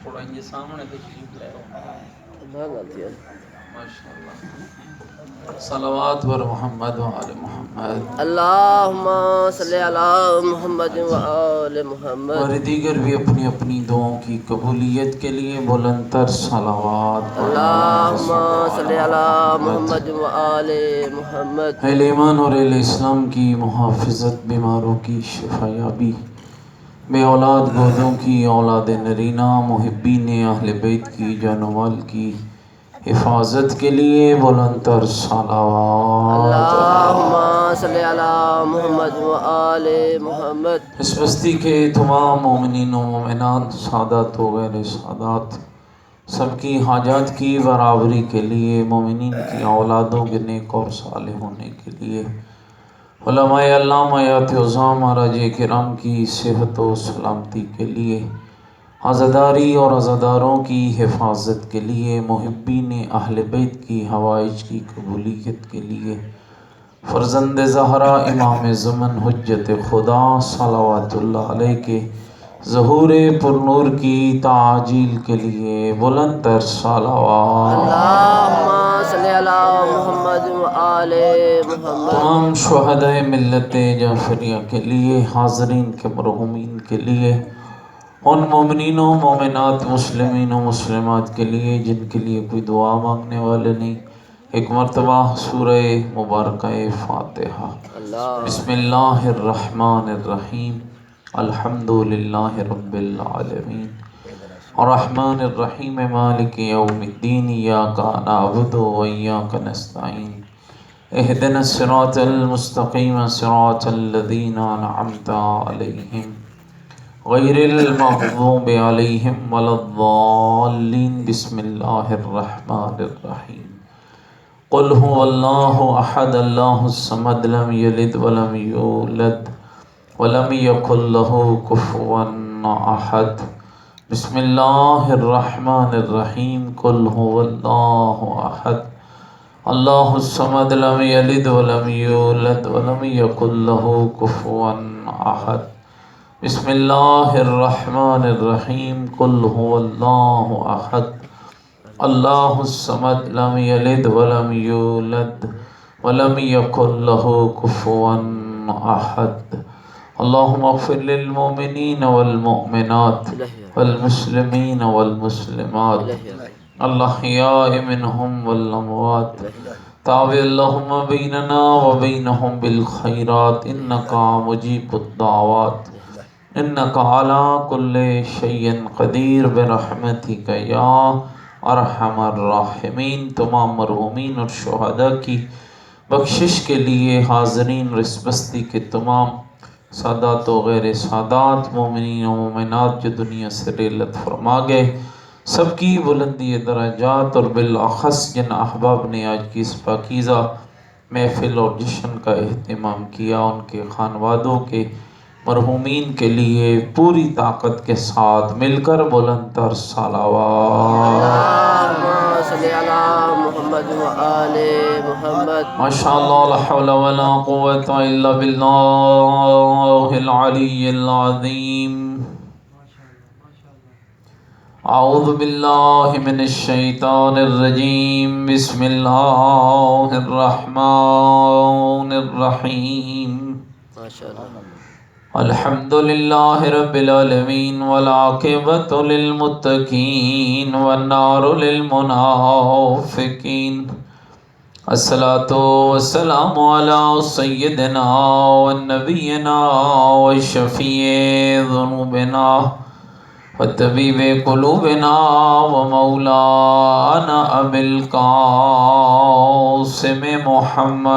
تھوڑا یہ سامنے تشریف لے آؤ ماشاءاللہ صلوات بر محمد و آل محمد اللہم صلی علی محمد و آل محمد اور دیگر بھی اپنی اپنی دعاؤں کی قبولیت کے لیے بلند تر صلوات اللہم صلی علی محمد و آل محمد اہل ایمان اور اہل اسلام کی محافظت، بیماروں کی شفا یابی، بے اولاد گودوں کی اولاد نرینہ، محبین اہل بیت کی جان و مال کی حفاظت کے لیے بلند تر صلوات اللہم صلی علی محمد و آل محمد اس بستی کے تمام مومنین و مومنات، سادات و غیر سادات، سب کی حاجات کی برابری کے لیے، مومنین کی اولادوں کے نیک اور صالح ہونے کے لیے، علماء علامہ حیات عظام مہاراج کرام کی صحت و سلامتی کے لیے، عزاداری اور عزاداروں کی حفاظت کے لیے، محبین اہل بیت کی حوائج کی قبولیت کے لیے، فرزند زہرا امام زمن حجت خدا صلوات اللہ علیہ کے ظہور پر نور کی تعجیل کے لیے بلند تر صلوات اللہم صلی علی محمد و آل محمد تمام شہدائے ملت جعفریہ کے لیے، حاضرین کے مرحومین کے لیے، ان مومنین و مومنات، مسلمین و مسلمات کے لیے جن کے لیے کوئی دعا مانگنے والے نہیں، ایک مرتبہ سورہ مبارکہ فاتحہ۔ بسم اللہ الرحمن الرحیم، الحمدللہ رب العالمین، الرحمن الرحیم، مالک یوم الدین، ایاک نعبد و ایاک نستعین، اہدنا الصراط المستقیم، صراط الذین انعمت علیہم غیر المغضوب علیہم ولا الضالین۔ بسم اللہ الرحمن الرحیم، قل هو اللہ احد اللہ الصمد لم یلد ولم یولد ولم یکن له کفوا احد۔ بسم اللہ الرحمن الرحیم، قل هو اللہ احد اللہ الصمد لم یلد ولم یولد ولم یکن له کفوا احد۔ بسم اللہ الرحمن الرحیم، قل هو اللہ احد اللہ الصمد لم یلد ولم یولد ولم یکن له کفوا احد۔ اللہم اغفر للمؤمنین والمؤمنات والمسلمین والمسلمات الاحیاء منہم والاموات، تابع اللہم بیننا وبینہم بالخیرات انکا مجیب الدعوات، انکا علی کل شیء قدیر، برحمتک یا ارحم الراحمین۔ تمام مرحومین اور شہداء کی بخشش کے لیے، حاضرین اور اس بستی کے تمام سادات و غیر سادات، مومنین و مومنات جو دنیا سے رحلت فرما گئے، سب کی بلندی درجات، اور بالاخص جن احباب نے آج کی اس پاکیزہ محفل اور جشن کا اہتمام کیا، ان کے خانوادوں کے مرحومین کے لیے پوری طاقت کے ساتھ مل کر بلند تر صلوات اللہم صلی علی محمد و آل محمد۔ ماشاءاللہ، لا حول ولا قوة الا باللہ العلی العظیم۔ اعوذ باللہ من الشیطان الرجیم، بسم اللہ الرحمن الرحیم، الحمدللہ رب العالمین، والعاقبۃ للمتقین، والنار للمنافقین، الصلاۃ والسلام علی سیدنا ونبینا وشفیع ذنوبنا وطبیب قلوبنا ومولانا ابی القاسم محمد،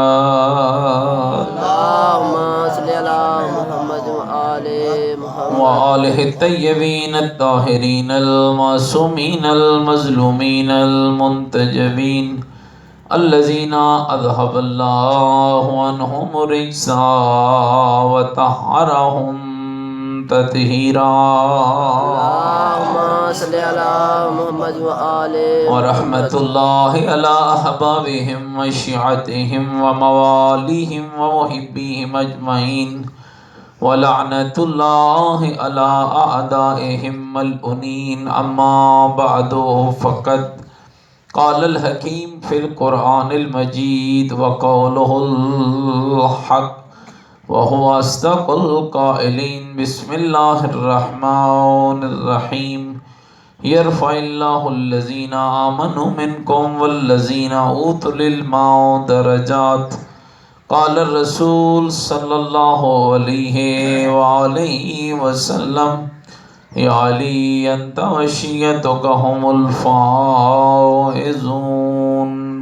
اللہم صلی علی محمد و آل محمد وآلہ الطیبین الطاہرین المعصومین المظلومین المنتجبین، الذین اذھب اللہ عنہم الرجس وطہرہم تطہیرا، اللہم صلی علی محمد و آل ورحمۃ اللہ علی احبابہم وشیعتہم وموالیہم ومحبیہم اجمعین، ولعنة الله على أعدائهم ملعونين. أما بعد فقد قال الحكيم في القرآن المجيد وقوله الحق وهو أصدق القائلين. بسم الله الرحمن الرحيم. يرفع الله الذين آمنوا منكم والذين أوتوا العلم درجات. قال الرسول صلی اللہ علیہ وآلہ وسلم. یا علی انت وشیتک هم الفائزون.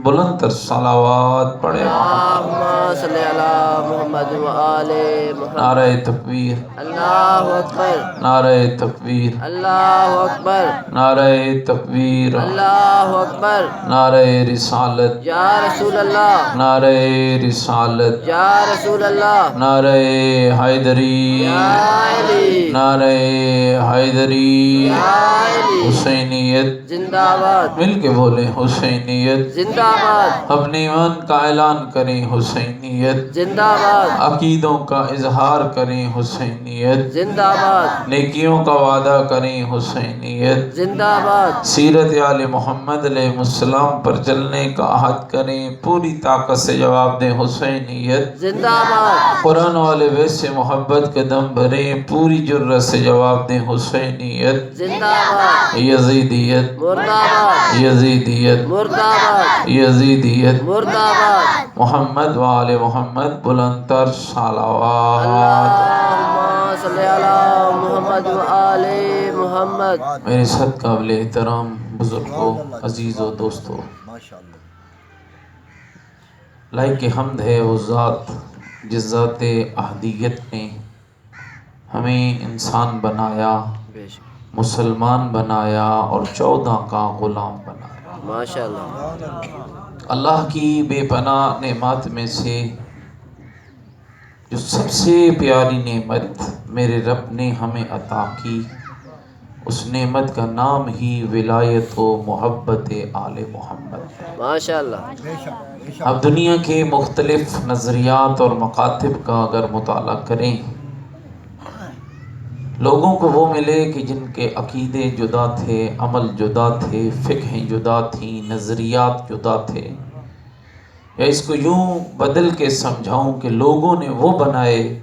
بلند تر صلوات پڑھے اللهم صل على محمد وآل محمد. نعرہ تکبیر، اللہ اکبر، نعرہ تکبیر، اللہ اکبر، نعرہ تکبیر، اللہ اکبر. نعرہ رسالت، یا رسول اللہ، نعرہ رسالت، یا رسول اللہ، نعرہ حیدری، یا علی، نعرہ حیدری. یا علی. حسینیت، زندہ باد، مل کے بولیں حسینیت. زندہ باد، اپنے ایمان کا اعلان کریں حسینیت. زندہ باد، عقیدوں کا اظہار کریں حسینیت. زندہ باد، نیکیوں کا وعدہ کریں حسینیت. زندہ باد، سیرت آل محمد علیہ السلام پر چلنے کا عہد کریں. پوری طاقت سے جواب دیں حسینیت. زندہ باد، قرآن والے ویس سے محبت کے دم بھریں. پوری جرت سے جواب دیں حسینیت. زندہ باد، یزیدیت، مردہ باد، یزیدیت، مردہ باد، یزیدیت. مردہ باد. محمد وآل محمد بلند تر صلوات. اللہم صلی علی محمد وآل محمد. میرے صد قابل احترام بزرگوں، عزیزوں، دوستوں، لائق حمد ہے وہ ذات جس ذات احدیت نے ہمیں انسان بنایا، مسلمان بنایا اور 14 کا غلام بنایا. ماشاءاللہ. اللہ کی بے پناہ نعمات میں سے جو سب سے پیاری نعمت میرے رب نے ہمیں عطا کی، اس نعمت کا نام ہی ولایت و محبت آل محمد ہے. ماشاءاللہ. اب دنیا کے مختلف نظریات اور مکاتب کا اگر مطالعہ کریں، لوگوں کو وہ ملے کہ جن کے عقیدے جدا تھے، عمل جدا تھے، فقہیں جدا تھیں، نظریات جدا تھے. یا اس کو یوں بدل کے سمجھاؤں کہ لوگوں نے وہ بنائے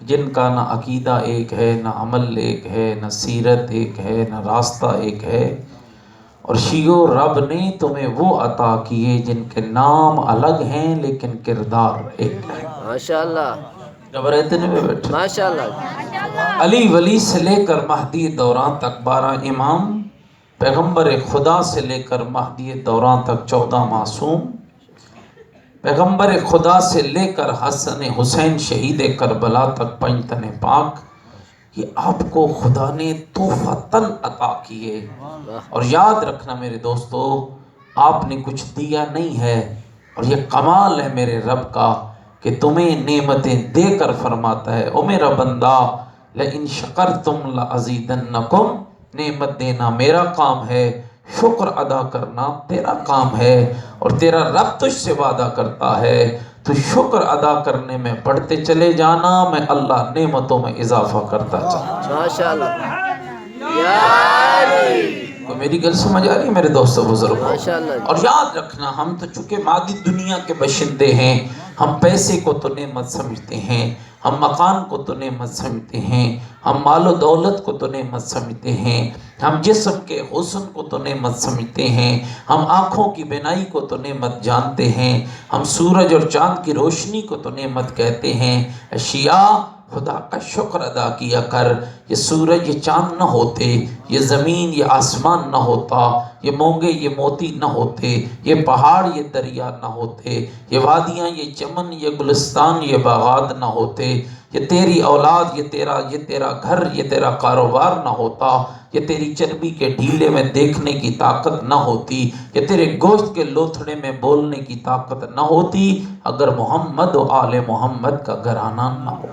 جن کا نہ عقیدہ ایک ہے، نہ عمل ایک ہے، نہ سیرت ایک ہے، نہ راستہ ایک ہے. اور شیعو رب نے تمہیں وہ عطا کیے جن کے نام الگ ہیں لیکن کردار ایک ہے. ماشاءاللہ. گھبراتے نہیں ہوئے بیٹھے. ماشاءاللہ. علی ولی سے لے کر مہدی دوران تک 12 امام، پیغمبر خدا سے لے کر مہدی دوران تک 14 معصوم، پیغمبر خدا سے لے کر حسن حسین شہید کربلا تک 5 تن پاک. یہ آپ کو خدا نے تحفتاً عطا کیے. اور یاد رکھنا میرے دوستو، آپ نے کچھ دیا نہیں ہے، اور یہ کمال ہے میرے رب کا کہ تمہیں نعمتیں دے کر فرماتا ہے او میرا بندہ لَإِن شَكَرْتُمْ لَأَزِيدَنَّكُمْ. نعمت دینا میرا کام ہے، شکر ادا کرنا تیرا کام ہے. اور تیرا رب تجھ سے وعدہ کرتا ہے تو شکر ادا کرنے میں بڑھتے چلے جانا، میں اللہ نعمتوں میں اضافہ کرتا چلا. ماشاءاللہ. یا علی. تو میری گل سمجھ آ رہی ہے میرے دوستو بزرگوں؟ ماشاءاللہ. اور یاد رکھنا، ہم تو چونکہ مادی دنیا کے باشندے ہیں، ہم پیسے کو تو نعمت سمجھتے ہیں، ہم مکان کو تو نعمت سمجھتے ہیں، ہم مال و دولت کو تو نعمت سمجھتے ہیں، ہم جسم کے حسن کو تو نعمت سمجھتے ہیں، ہم آنکھوں کی بینائی کو تو نعمت جانتے ہیں، ہم سورج اور چاند کی روشنی کو تو نعمت کہتے ہیں. اشیاء خدا کا شکر ادا کیا کر. یہ سورج یہ چاند نہ ہوتے، یہ زمین یہ آسمان نہ ہوتا، یہ مونگے یہ موتی نہ ہوتے، یہ پہاڑ یہ دریا نہ ہوتے، یہ وادیاں یہ چمن یہ گلستان یہ باغات نہ ہوتے، یہ تیری اولاد یہ تیرا گھر یہ تیرا کاروبار نہ ہوتا، یہ تیری چربی کے ڈھیلے میں دیکھنے کی طاقت نہ ہوتی، یہ تیرے گوشت کے لوتھڑے میں بولنے کی طاقت نہ ہوتی اگر محمد و آل محمد کا گھرانہ نہ ہو۔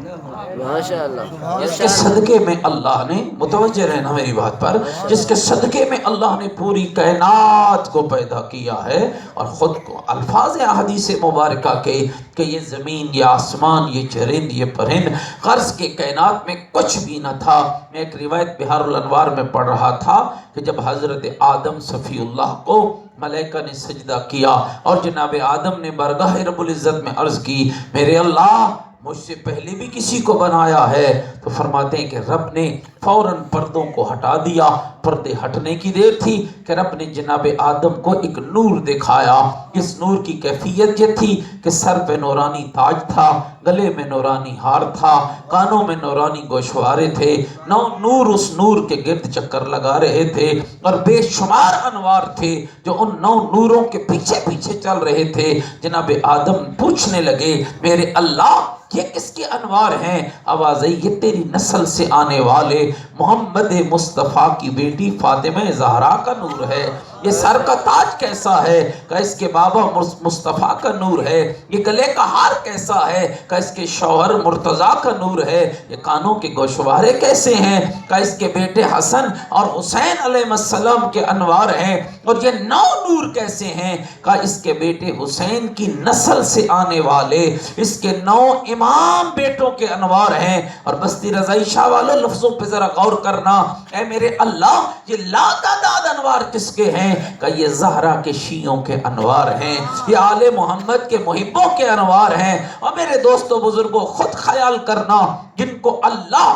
ماشاء اللہ، جس کے صدقے میں اللہ نے، متوجہ رہنا میری بات پر، جس کے صدقے میں اللہ نے پوری کائنات کو پیدا کیا ہے اور خود کو الفاظ احادیث مبارکہ کے کہ یہ زمین، یہ آسمان، یہ چرند، یہ پرند، غرض کے کائنات میں کچھ بھی نہ تھا۔ میں ایک روایت بحار الانوار میں پڑھ رہا تھا کہ جب حضرت آدم صفی اللہ کو ملائکہ نے سجدہ کیا اور جناب آدم نے بارگاہ رب العزت میں عرض کی میرے اللہ مجھ سے پہلے بھی کسی کو بنایا ہے، تو فرماتے ہیں کہ رب نے فوراً پردوں کو ہٹا دیا۔ پردے ہٹنے کی دیر تھی کہ رب نے جناب آدم کو ایک نور دکھایا۔ اس نور کی کیفیت یہ تھی کہ سر پہ نورانی تاج تھا، گلے میں نورانی ہار تھا، کانوں میں نورانی گوشوارے تھے، 9 نور اس نور کے گرد چکر لگا رہے تھے اور بے شمار انوار تھے جو ان 9 نوروں کے پیچھے پیچھے چل رہے تھے۔ جناب آدم پوچھنے لگے میرے اللہ یہ کس کے انوار ہیں؟ آواز آئی یہ تیری نسل سے آنے والے محمد مصطفیٰ کی بیٹی فاطمہ زہرا کا نور ہے۔ یہ سر کا تاج کیسا ہے؟ کہ اس کے بابا مصطفیٰ کا نور ہے۔ یہ گلے کا ہار کیسا ہے؟ کہ اس کے شوہر مرتضیٰ کا نور ہے۔ یہ کانوں کے گوشوارے کیسے ہیں؟ کہ اس کے بیٹے حسن اور حسین علیہ السلام کے انوار ہیں۔ اور یہ 9 نور کیسے ہیں؟ کہ اس کے بیٹے حسین کی نسل سے آنے والے اس کے 9 امام بیٹوں کے انوار ہیں۔ اور بستی رضائی شاہ والوں لفظوں پہ ذرا غور کرنا، اے میرے اللہ یہ لا تعداد انوار کس کے ہیں؟ کہ یہ زہرا کے شیعوں کے انوار ہیں، یہ آل محمد کے محبوں کے انوار ہیں۔ اور میرے دوستو بزرگوں خود خیال کرنا جن کو اللہ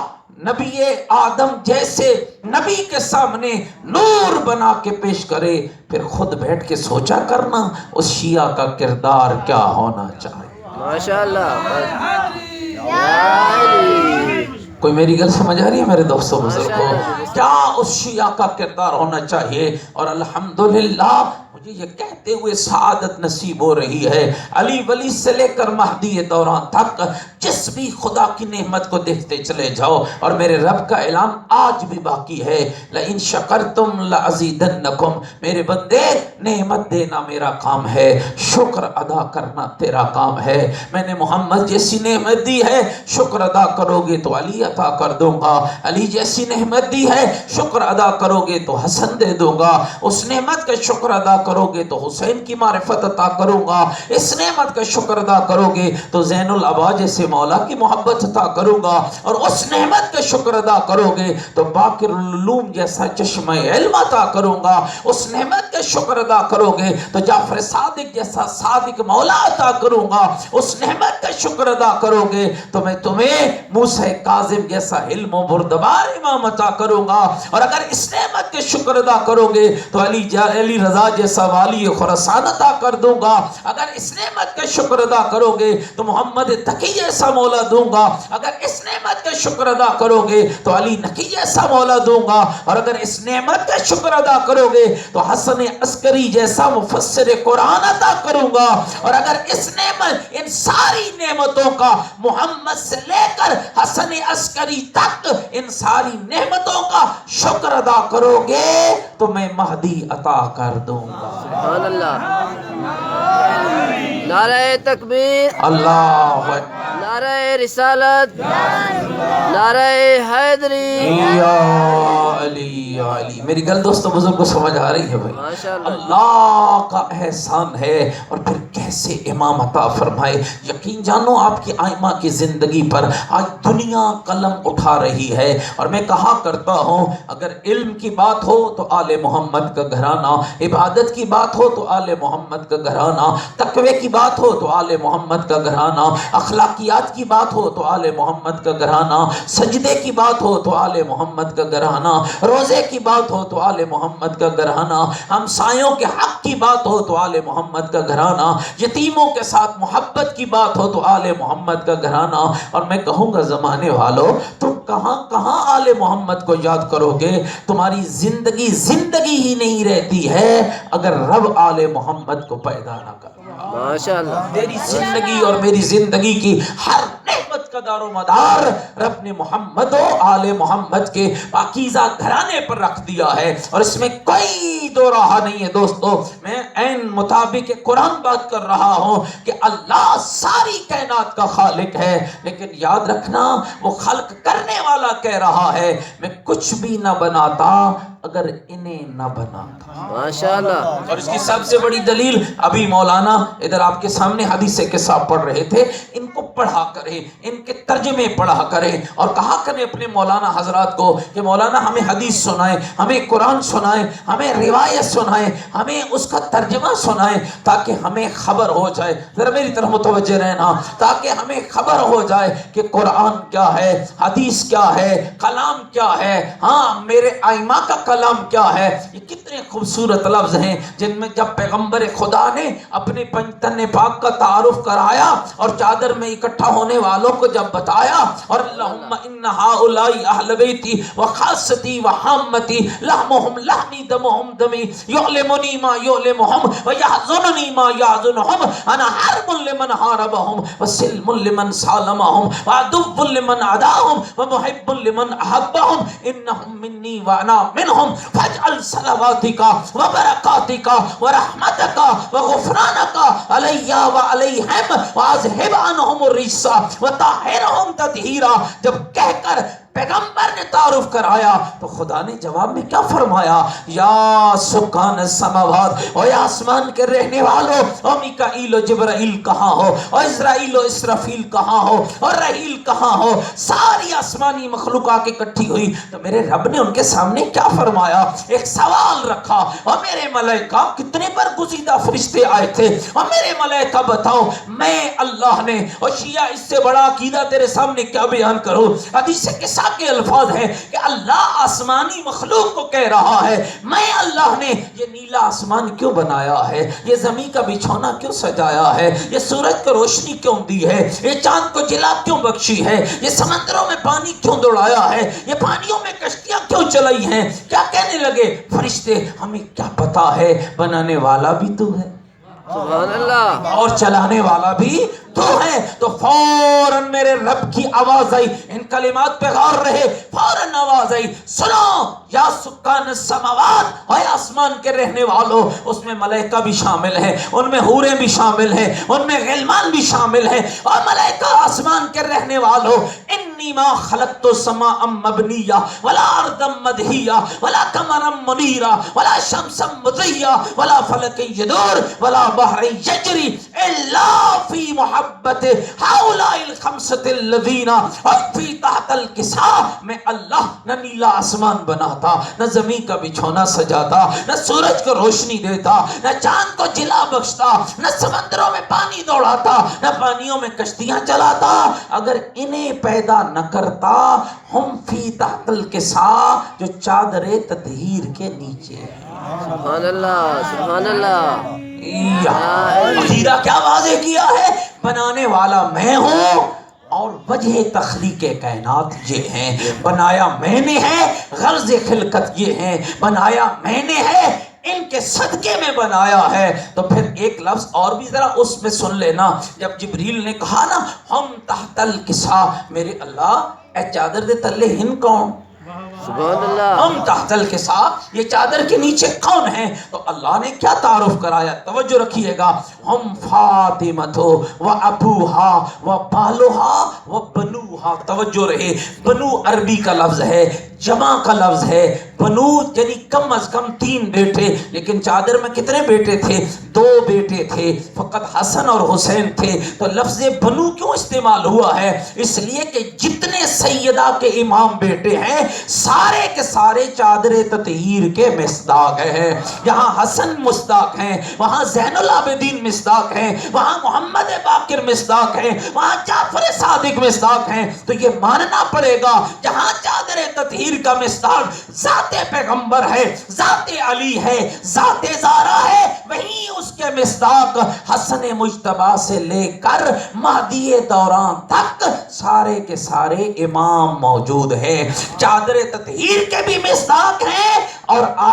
نبی آدم جیسے نبی کے سامنے نور بنا کے پیش کرے، پھر خود بیٹھ کے سوچا کرنا اس شیعہ کا کردار کیا ہونا چاہیے۔ ماشاءاللہ۔ کوئی میری گل سمجھ آ رہی ہے میرے دوستوں بزرگوں؟ کیا اس شیعہ کا کردار ہونا چاہیے؟ اور الحمدللہ مجھے یہ کہتے ہوئے سعادت نصیب ہو رہی ہے علی ولی سے لے کر مہدی دوران تک جس بھی خدا کی نعمت کو دیکھتے چلے جاؤ، اور میرے رب کا اعلان آج بھی باقی ہے لَإِن شَكَرْتُمْ لَأَزِيدَنَّكُمْ، میرے بندے نعمت دینا میرا کام ہے، شکر ادا کرنا تیرا کام ہے۔ میں نے محمد جیسی نعمت دی ہے، شکر ادا کرو گے تو علی عطا کر دوں گا۔ علی جیسی نعمت دی ہے، شکر ادا کرو گے تو حسن دے دوں گا۔ اس نعمت کا شکر ادا کرو گے تو حسین کی معرفت عطا کروں گا۔ اس نعمت کا شکر ادا کرو گے تو زین العبا جیسے مولا کی محبت عطا کروں گا، اور اس نعمت کا شکر ادا کرو گے تو باقر العلوم جیسا چشمہ علم عطا کروں گا۔ اس نعمت کا شکر ادا کرو گے تو جعفر صادق جیسا صادق مولا عطا کروں گا۔ اس نعمت کا شکر ادا کرو گے تو میں تمہیں موسیٰ کاظم جیسا علم و بردبار امام عطا کروں گا۔ اور اگر اس نعمت کا شکر ادا کرو گے تو علی رضا جیسا والی خراسان عطا کر دوں گا۔ اگر اس نعمت کا شکر ادا کرو گے تو محمد تقی جیسا مولا دوں گا۔ اگر اس نعمت کا شکر ادا کرو گے تو علی نقی جیسا مولا دوں گا۔ اور اگر اس نعمت کا شکر ادا کرو گے تو حسن عسکری جیسا مفسر قرآن عطا کروں گا۔ اور اگر اس نعمت ان ساری نعمتوں کا محمد سے لے کر حسن عسکری تک ان ساری نعمتوں کا شکر ادا کرو گے تو میں مہدی عطا کر دوں گا۔ سبحان اللہ۔ نعرہ تکبیر، اللہ نعرہ رسالت، نعرہ حیدری۔ یا علی یا علی، میری گل دوستو بزرگ کو سمجھ آ رہی ہے بھائی؟ ماشاءاللہ۔ اللہ کا احسان ہے، اور پھر کیسے امام عطا فرمائے۔ یقین جانو آپ کی آئمہ کی زندگی پر آج دنیا قلم اٹھا رہی ہے، اور میں کہا کرتا ہوں اگر علم کی بات ہو تو آل محمد کا گھرانہ، عبادت کی بات ہو تو آل محمد کا گھرانہ، تقوی کی بات ہو تو آل محمد کا گھرانہ، اخلاقیات کی بات ہو تو آل محمد کا گھرانہ، سجدے کی بات ہو تو آل محمد کا گھرانہ، روزے کی بات ہو تو آل محمد کا گھرانہ، ہمسایوں کے حق کی بات ہو تو آل محمد کا گھرانہ، یتیموں کے ساتھ محبت کی بات ہو تو آل محمد کا گھرانہ۔ اور میں کہوں گا زمانے والوں تم کہاں کہاں آل محمد کو یاد کرو گے؟ تمہاری زندگی ہی نہیں رہتی ہے اگر رب آل محمد کو پیدا نہ کرے۔ ماشاءاللہ۔ میری زندگی اور میری زندگی کی ہر نعمت کا کا دار و مدار رب نے محمد و آل محمد کے پاکیزہ گھرانے پر رکھ دیا ہے، اور اس میں کوئی دو راہ نہیں ہے دوستو۔ میں عین مطابق قرآن بات کر رہا ہوں کہ اللہ ساری کائنات کا خالق ہے، لیکن یاد رکھنا وہ خلق کرنے والا کہہ رہا ہے میں کچھ بھی نہ بناتا اگر انہیں نہ بناتا۔ ماشاءاللہ۔ اور اس کی سب سے بڑی دلیل ابھی مولانا ادھر آپ کے سامنے حدیث کے ساتھ پڑھ رہے تھے، ان کو پڑھا کریں، ان کے ترجمے پڑھا کریں، اور کہا کریں اپنے مولانا حضرات کو کہ مولانا ہمیں حدیث سنائیں، ہمیں قرآن سنائیں، ہمیں روایت سنائیں، ہمیں اس کا ترجمہ سنائیں، تاکہ ہمیں خبر ہو جائے۔ ذرا میری طرف متوجہ رہنا، تاکہ ہمیں خبر ہو جائے کہ قرآن کیا ہے، حدیث کیا ہے، کلام کیا ہے، ہاں میرے ائمہ کا کلام کیا ہے۔ یہ کتنے خوبصورت لفظ ہیں جن میں جب پیغمبر خدا نے اپنے پنجتن پاک کا تعارف کرایا اور چادر میں اکٹھا ہونے والوں کو جب بتایا، اور اللہم ان ہؤلاء اہل بیتی وخاصتی وحامتی لحمہم لحمی دمہم دمی یعلمنی ما یعلمہم ویحزننی ما یحزنہم انا حرب لمن حاربہم وسلم لمن سالمہم وعدو لمن عداہم ومحب لمن احبہم انہم منی وانا منہم فاجعل صلواتک وبرکاتک ورحمتک وغفرانک علی وعلیہم واذہب عنہم الرجس وطہرہم تطہیرا۔ جب کہہ کر پیغمبر نے تعارف کرایا تو خدا نے جواب میں کیا فرمایا؟ یا سکان السماوات، او یا آسمان کے رہنے والو، او میکائیل و جبرائیل کہاں ہو، اور اسرائیل و اسرافیل کہاں ہو، اور رحیل کہاں ہو؟ ساری آسمانی مخلوق آ کے اکٹھی ہوئی تو میرے رب نے ان کے سامنے کیا فرمایا؟ ایک سوال رکھا، اور میرے ملائکہ کتنے برگزیدہ فرشتے آئے تھے، اور میرے ملائکہ بتاؤ میں اللہ نے، اور شیعہ اس سے بڑا عقیدہ تیرے سامنے کیا بیان کروں؟ حدیث کے کے الفاظ ہیں کہ اللہ آسمانی مخلوق کو کہہ رہا ہے میں اللہ نے یہ نیلا آسمان کیوں بنایا ہے، یہ زمین کا بچھونا کیوں سجایا ہے، یہ سورج کو روشنی کیوں دی ہے، یہ چاند کو جلا کیوں بخشی ہے، یہ سمندروں میں پانی کیوں دوڑایا ہے، یہ پانیوں میں کشتیاں کیوں چلائی ہیں؟ کیا کہنے لگے فرشتے ہمیں کیا پتا ہے، بنانے والا بھی تو ہے، سبحان اللہ، اور چلانے والا بھی تو ہے۔ تو فوراً میرے رب کی آواز آئی، ان کلمات پہ غور رہے، فوراً آواز آئی سنو یا سکان السماوات، اے آسمان کے رہنے والوں۔ اس میں ملائکہ بھی شامل ہیں، ان میں حوریں بھی شامل ہیں، ان میں غلمان بھی شامل ہیں، اور ملائکہ آسمان کے رہنے والوں انی ما خلقت السماء مبنیہ ولا ارضا مدحیہ ولا قمرا منیرا ولا شمسا مضیہ ولا فلک یدور ولا بحر یجری الا فی محبت ہؤلاء الخمسۃ الذین اخفی تحت الکساء۔ میں اللہ نہ نیلا آسمان بناتا، نہ زمین کا بچھونا سجاتا، نہ سورج کو روشنی دیتا، نہ چاند کو جلا بخشتا، نہ سمندروں میں پانی دوڑاتا، نہ پانیوں میں کشتیاں چلاتا اگر انہیں پیدا نہ کرتا۔ ہم فی تحت الکساء، جو چادر تطہیر کے نیچے۔ سبحان اللہ، سبحان اللہ۔ اخیرہ کیا واضح کیا ہے؟ بنانے والا میں ہوں اور وجہ تخلیق کائنات یہ ہیں، بنایا میں نے ہے، غرض خلقت یہ ہیں، بنایا میں نے ہے، ان کے صدقے میں بنایا ہے۔ تو پھر ایک لفظ اور بھی ذرا اس میں سن لینا، جب جبریل نے کہا نا ہم تحت الکساء، میرے اللہ اے چادر دے تلے ہن کون؟ سبحان اللہ۔ ہم تحت الکساء، یہ چادر کے نیچے کون ہیں؟ تو اللہ نے کیا تعارف کرایا، توجہ رکھیے گا، ہم فاطمہ و ابوہا و بالوہا و بنوہا۔ توجہ رہے، بنو عربی کا لفظ ہے، جمع کا لفظ ہے، بنو یعنی کم از کم 3 بیٹے، لیکن چادر میں کتنے بیٹے تھے؟ 2 بیٹے تھے، فقط حسن اور حسین تھے۔ تو لفظ بنو کیوں استعمال ہوا ہے؟ اس لیے کہ جتنے سیدہ کے امام بیٹے ہیں سارے کے سارے چادر تطہیر کے مصداق ہیں۔ یہاں حسن مصداق ہیں، وہاں زین العابدین مصداق ہیں، وہاں محمد باقر مصداق ہیں، وہاں جعفر صادق مصداق ہیں۔ تو یہ ماننا پڑے گا جہاں چادر تطہیر کا مصداق ذات پیغمبر ہے، ذات علی ہے، ذات زہرا ہے، وہیں اس کے مصداق حسن مجتبی سے لے کر مہدی دوران تک سارے کے سارے امام موجود ہیں۔ چادر تطہیر کے بھی مصداق ہیں اور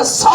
100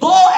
2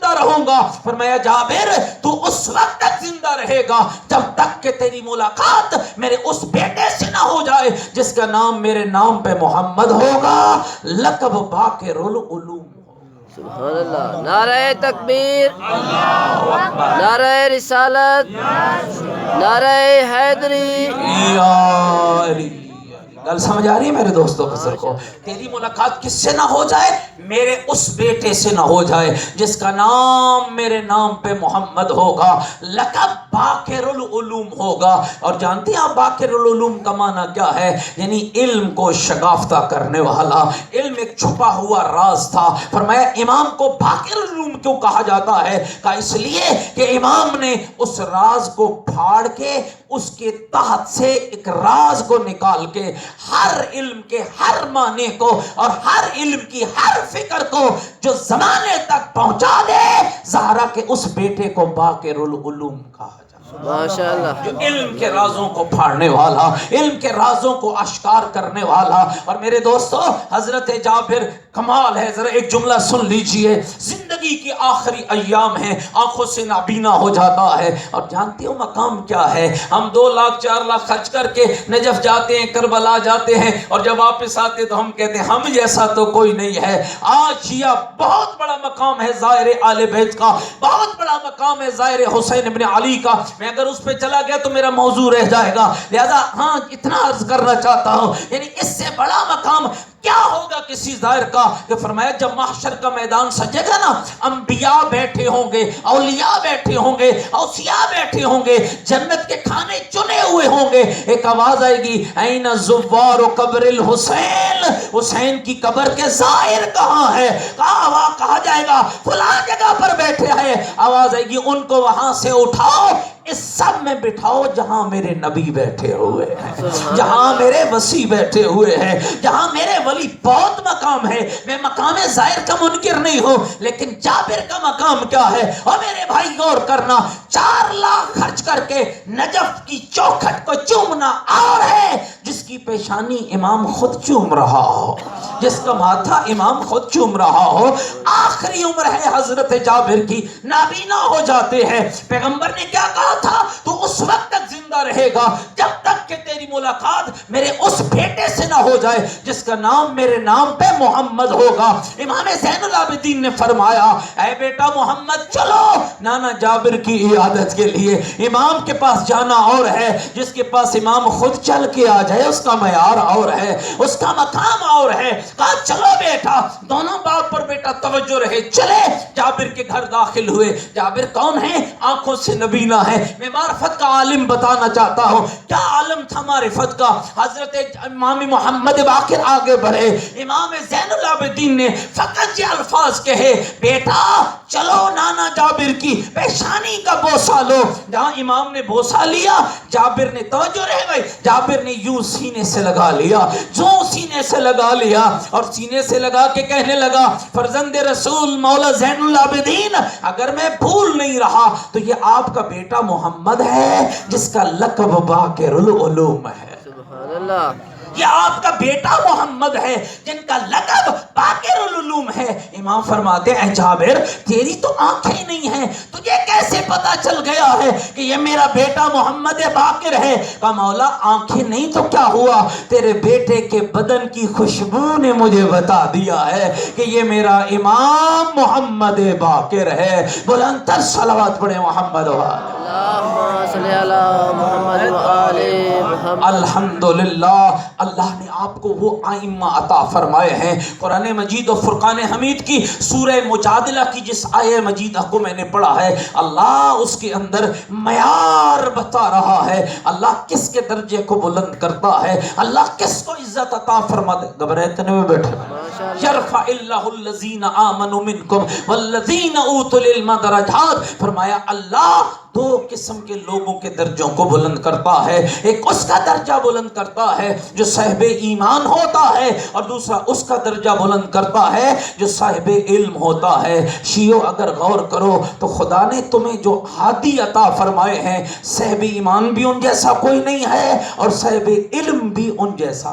زندہ رہوں گا. فرمایا جابر تو اس وقت تک زندہ رہے گا جب تک کہ تیری ملاقات میرے اس بیٹے سے نہ ہو جائے جس کا نام میرے نام پہ محمد ہوگا, لقب باقر العلوم. سبحان اللہ. نعرہ تکبیر, نعرہ رسالت, نعرہ حیدری. یا علی. گل سمجھ آ رہی ہے میرے دوستوں بزرگ کو؟ تیری ملاقات کس سے نہ ہو جائے؟ میرے اس بیٹے سے نہ ہو جائے جس کا نام میرے نام پہ محمد ہوگا, لقب باقر العلوم ہوگا. اور جانتے ہیں آپ باقر العلوم کا معنی کیا ہے؟ یعنی علم کو شگافتہ کرنے والا. علم ایک چھپا ہوا راز تھا. فرمایا امام کو باقر العلوم کیوں کہا جاتا ہے؟ کہا اس لیے کہ امام نے اس راز کو پھاڑ کے اس کے تحت سے ایک راز کو نکال کے ہر علم کے ہر معنی کو اور ہر علم کی ہر فکر کو جو زمانے تک پہنچا دے, زہرا کے اس بیٹے کو باقر العلوم کہا جاتا ہے. ماشاءاللہ. جو علم کے رازوں کو پھاڑنے والا, علم کے رازوں کو اشکار کرنے والا. اور میرے دوستو حضرت جابر کمال ہے. ذرا ایک جملہ سن لیجئے. زندگی کی آخری ایام ہیں, آنکھوں سے نابینا ہو جاتا ہے. اور جانتے ہو مقام کیا ہے؟ ہم 2 لاکھ 4 لاکھ خرچ کر کے نجف جاتے ہیں, کربلا جاتے ہیں, اور جب واپس آتے تو ہم کہتے ہیں ہم جیسا تو کوئی نہیں ہے. آج شیعہ بہت بڑا مقام ہے زائر آل بیت کا, بہت بڑا مقام ہے زائر حسین ابن علی کا. میں اگر اس پہ چلا گیا تو میرا موضوع رہ جائے گا, لہذا ہاں اتنا عرض کرنا چاہتا ہوں. یعنی اس سے بڑا مقام کیا ہوگا کسی زائر کا؟ کہ فرمایا جب محشر کا میدان سجے گا نا, انبیاء بیٹھے ہوں گے, اولیاء بیٹھے ہوں گے, اوصیاء بیٹھے ہوں گے, جنت کے کھانے چنے ہوئے ہوں گے. ایک آواز آئے گی, این زوار قبر الحسین, حسین کی قبر کے زائر کہاں ہے؟ کہا جائے گا فلاں جگہ پر بیٹھے ہیں. آواز آئے گی ان کو وہاں سے اٹھاؤ, اس سب میں بٹھاؤ جہاں میرے نبی بیٹھے ہوئے ہیں, جہاں میرے وسیع بیٹھے ہوئے ہیں, جہاں میرے ولی. بہت مقام ہے. میں مقام زائر کا منکر نہیں ہوں, لیکن جابر کا مقام کیا ہے؟ اور میرے بھائی غور کرنا, 4 لاکھ خرچ کر کے نجف کی چوکھٹ کو چومنا اور ہے جس کی پیشانی امام خود چوم رہا ہو, جس کا ماتھا امام خود چوم رہا ہو. آخری عمر ہے حضرت جابر کی, نابینا ہو جاتے ہیں. پیغمبر نے کیا کہا تھا؟ تو اس وقت تک زندہ رہے گا جب تک کہ تیری ملاقات میرے اس بیٹے سے نہ ہو جائے جس کا نام میرے نام پہ محمد ہوگا. امام زین العابدین نے فرمایا, اے بیٹا محمد چلو نانا جابر کی عیادت کے لیے. امام کے پاس جانا اور ہے, جس کے پاس امام خود چل کے آ جائے اس کا معیار اور ہے, اس کا مقام اور ہے. کہا چلو بیٹا, دونوں باپ پر بیٹا توجہ رہے. چلے جابر کے گھر داخل ہوئے. جابر کون ہے؟ آنکھوں سے نبینا ہے. میں معرفت کا عالم بتانا چاہتا ہوں. کیا عالم تھا معرفت کا؟ حضرت امام محمد باقر آگے بڑھے. امام زین العابدین نے فقط یہ الفاظ کہے, بیٹا چلو نانا جابر کی پیشانی کا بوسہ لو. جہاں امام نے بوسہ لیا, جابر نے توجہ رہ گئی, جابر نے یوں سینے سے لگا لیا, جو سینے سے لگا لیا, اور سینے سے لگا کے کہنے لگا, فرزند رسول مولا زین العابدین, اگر میں بھول نہیں رہا تو یہ آپ کا بیٹا محمد ہے جس کا لقب باقر العلوم ہے. سبحان اللہ. یہ آپ کا بیٹا محمد ہے جن کا لقب باقر العلوم ہے. امام فرماتے ہیں جابر تیری تو آنکھیں نہیں ہیں, تجھے کیسے پتا چل گیا ہے کہ یہ میرا بیٹا محمد باقر ہے؟ کہا مولا آنکھیں نہیں تو کیا ہوا, تیرے بیٹے کے بدن کی خوشبو نے مجھے بتا دیا ہے کہ یہ میرا امام محمد باقر ہے. بلند تر صلوات پڑھے محمد اللہم صلی علی محمد و آل محمد. الحمدللہ اللہ نے آپ کو وہ آئمہ عطا فرمائے ہیں. قرآن مجید و فرقان حمید کی سورہ مجادلہ کی جس آیہ مجیدہ کو میں نے پڑھا ہے, اللہ اس کے اندر معیار بتا رہا ہے, اللہ کس کے درجے کو بلند کرتا ہے, اللہ کس کو عزت عطا فرماتے. گھبراتے میں بیٹھے, یرفع اللہ الذین آمنوا منکم والذین اوتوا العلم درجات. فرمایا اللہ 2 قسم کے لوگوں کے درجوں کو بلند کرتا ہے. ایک اس کا درجہ بلند کرتا ہے جو صاحب ایمان ہوتا ہے, اور دوسرا اس کا درجہ بلند کرتا ہے جو صاحب علم ہوتا ہے. شیعو اگر غور کرو تو خدا نے تمہیں جو ہادی عطا فرمائے ہیں, صاحب ایمان بھی ان جیسا کوئی نہیں ہے اور صاحب علم بھی ان جیسا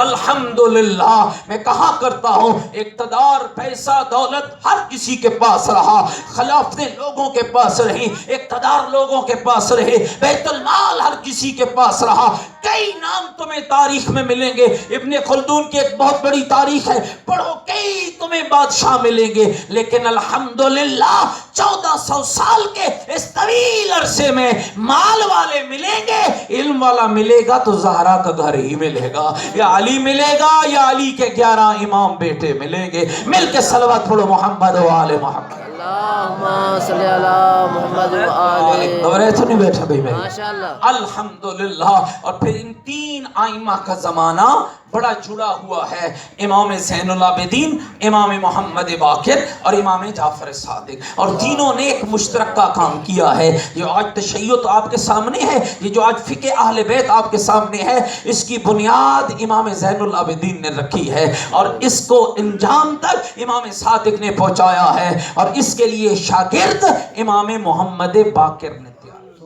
الحمدللہ میں کہا کرتا ہوں اقتدار پیسہ دولت ہر کسی کے پاس رہا، خلافتیں لوگوں کے پاس رہی، اقتدار لوگوں کے پاس رہے، بیت المال ہر کسی کے پاس رہا، کئی نام تمہیں تاریخ میں ملیں گے، ابن خلدون کی ایک بہت بڑی تاریخ ہے، پڑھو، کئی تمہیں بادشاہ ملیں گے، لیکن الحمدللہ 1400 سال کے اس طویل عرصے میں مال والے ملیں گے، علم والا ملے گا تو زہرا کا گھر ہی ملے گا، یا علی ملے گا یا علی کے 11 امام بیٹے ملیں گے۔ مل کے صلوات پڑھو محمد و آل محمد۔ اللہم صلی علی محمد و آل دورے تو نہیں بیٹھا بھائی میں، ماشاءاللہ۔ الحمدللہ۔ اور پھر ان 3 آئمہ کا زمانہ بڑا جڑا ہوا ہے، امام زین العابدین، امام محمد باقر اور امام جعفر صادق، اور تینوں نے ایک مشترکہ کام کیا ہے۔ یہ آج تشیع تو آپ کے سامنے ہے، یہ جو آج فقہ اہل بیت آپ کے سامنے ہے، اس کی بنیاد امام زین العابدین نے رکھی ہے، اور اس کو انجام تک امام صادق نے پہنچایا ہے، اور اس کے لیے شاگرد امام محمد باقر نے